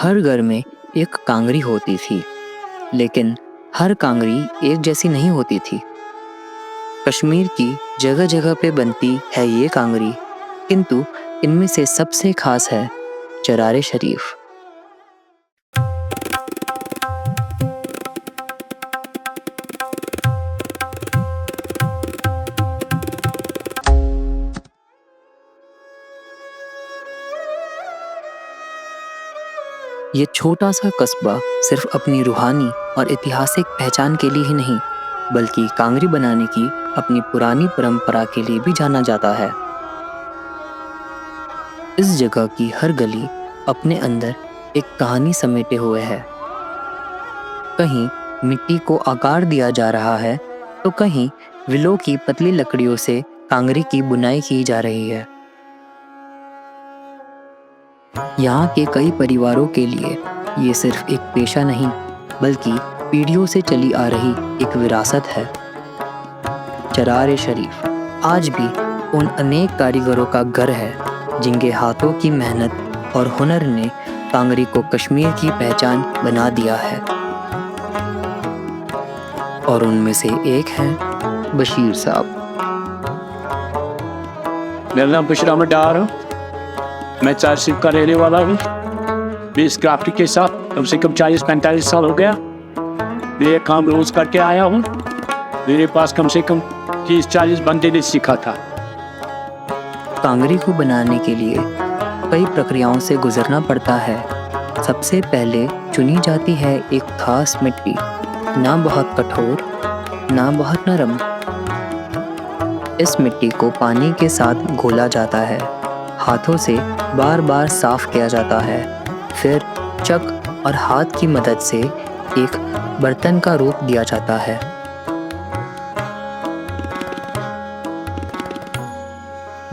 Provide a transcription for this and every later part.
हर घर में एक कांगरी होती थी, लेकिन हर कांगरी एक जैसी नहीं होती थी। कश्मीर की जगह जगह पे बनती है ये कांगरी, किंतु इनमें से सबसे खास है चरारे शरीफ। ये छोटा सा कस्बा सिर्फ अपनी रूहानी और ऐतिहासिक पहचान के लिए ही नहीं, बल्कि कांगरी बनाने की अपनी पुरानी परंपरा के लिए भी जाना जाता है। इस जगह की हर गली अपने अंदर एक कहानी समेटे हुए है। कहीं मिट्टी को आकार दिया जा रहा है, तो कहीं विलो की पतली लकड़ियों से कांगरी की बुनाई की जा रही है। यहाँ के कई परिवारों के लिए ये सिर्फ एक पेशा नहीं, बल्कि पीढ़ियों से चली आ रही एक विरासत है। चरारे शरीफ आज भी उन अनेक कारीगरों का घर है जिनके हाथों की मेहनत और हुनर ने कांगरी को कश्मीर की पहचान बना दिया है। और उनमें से एक है बशीर साहब। मेरा नाम बशीर अहमद डार है। मैं चार सिप का रहने वाला हूँ। मैं इस क्राफ्ट के साथ कम से कम 40-45 साल हो गया। मैं ये काम रोज करके आया हूँ। मेरे पास कम से कम 30-40 बंदे ने सीखा था। कांगरी को बनाने के लिए कई प्रक्रियाओं से गुजरना पड़ता है। सबसे पहले चुनी जाती है एक खास मिट्टी, ना बहुत कठोर ना बहुत नरम। इस मिट्टी को पानी के साथ घोला जाता है, हाथों से बार बार साफ किया जाता है, फिर चक और हाथ की मदद से एक बर्तन का रूप दिया जाता है।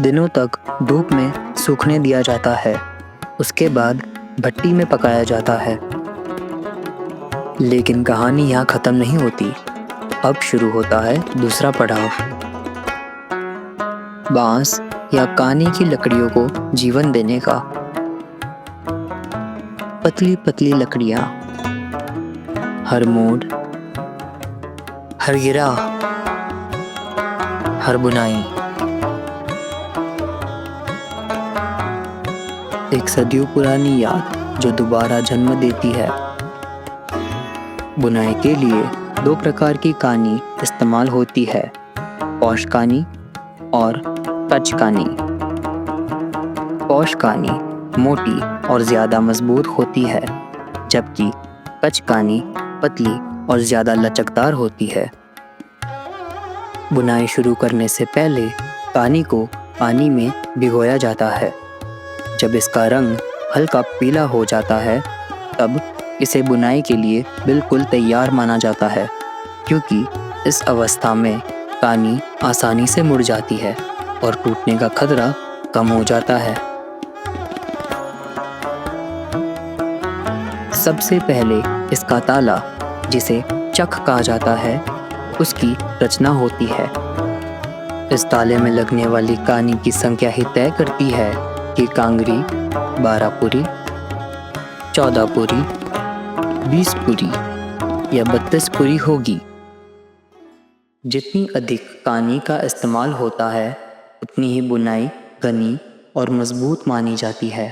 दिनों तक धूप में सूखने दिया जाता है, उसके बाद भट्टी में पकाया जाता है। लेकिन कहानी यहाँ खत्म नहीं होती। अब शुरू होता है दूसरा पड़ाव। बांस या कानी की लकड़ियों को जीवन देने का। पतली पतली लकड़ियां, हर मोड़, हर गिरा, हर बुनाई एक सदियों पुरानी याद जो दोबारा जन्म देती है। बुनाई के लिए 2 प्रकार की कानी इस्तेमाल होती है, पॉश कानी और कच कानी। पॉश कानी मोटी और ज़्यादा मजबूत होती है, जबकि कच कानी पतली और ज़्यादा लचकदार होती है। बुनाई शुरू करने से पहले कानी को पानी में भिगोया जाता है। जब इसका रंग हल्का पीला हो जाता है, तब इसे बुनाई के लिए बिल्कुल तैयार माना जाता है, क्योंकि इस अवस्था में कानी आसानी से मुड़ जाती है और टूटने का खतरा कम हो जाता है। सबसे पहले इसका ताला, जिसे चक कहा जाता है, उसकी रचना होती है। इस ताले में लगने वाली कानी की संख्या ही तय करती है कि कांगरी 12 पूरी, 14 पूरी, 20 पूरी या 32 पूरी होगी। जितनी अधिक कानी का इस्तेमाल होता है, उतनी ही बुनाई घनी और मजबूत मानी जाती है।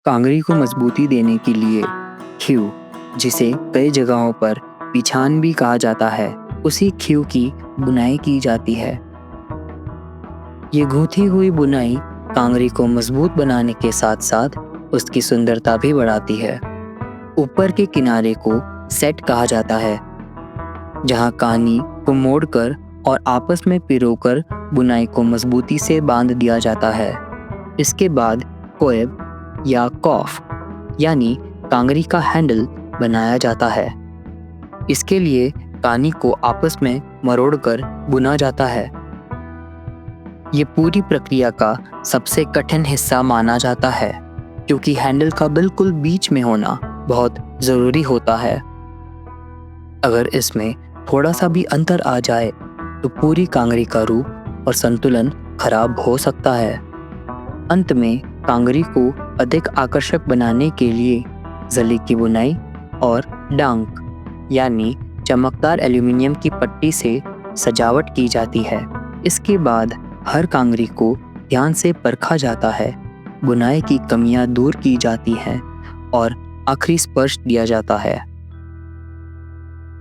कांगरी को मजबूती देने के लिए खीव, जिसे कई जगहों पर पिछान भी कहा जाता है, उसी खीव की बुनाई की जाती है। ये गूंथी हुई बुनाई कांगरी को मजबूत बनाने के साथ साथ उसकी सुंदरता भी बढ़ाती है। ऊपर के किनारे को सेट कहा जाता है, जहां कानी को मोड़कर और आपस में पिरोकर बुनाई को मजबूती से बांध दिया जाता है। इसके बाद कोएब या कॉफ यानी कांगरी का हैंडल बनाया जाता है। इसके लिए कानी को आपस में मरोड़कर बुना जाता है। ये पूरी प्रक्रिया का सबसे कठिन हिस्सा माना जाता है, क्योंकि हैंडल का बिल्कुल बीच में होना बहुत ज़रूरी होता है। अगर इसमें थोड़ा सा भी अंतर आ जाए तो पूरी कांगरी का रूप और संतुलन खराब हो सकता है। अंत में कांगरी को अधिक आकर्षक बनाने के लिए जली की बुनाई और डांक यानी चमकदार एल्यूमिनियम की पट्टी से सजावट की जाती है। इसके बाद हर कांगरी को ध्यान से परखा जाता है, बुनाई की कमियां दूर की जाती हैं और आखिरी स्पर्श दिया जाता है।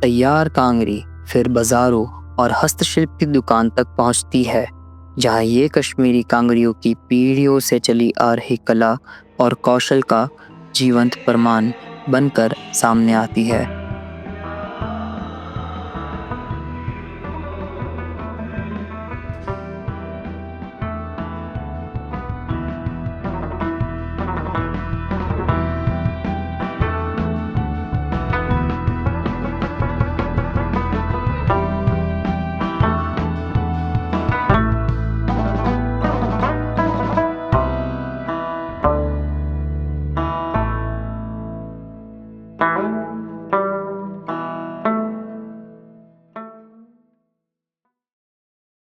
तैयार कांगरी फिर बाजारों और हस्तशिल्प की दुकान तक पहुंचती है, जहां ये कश्मीरी कांगरियों की पीढ़ियों से चली आ रही कला और कौशल का जीवंत प्रमाण बनकर सामने आती है।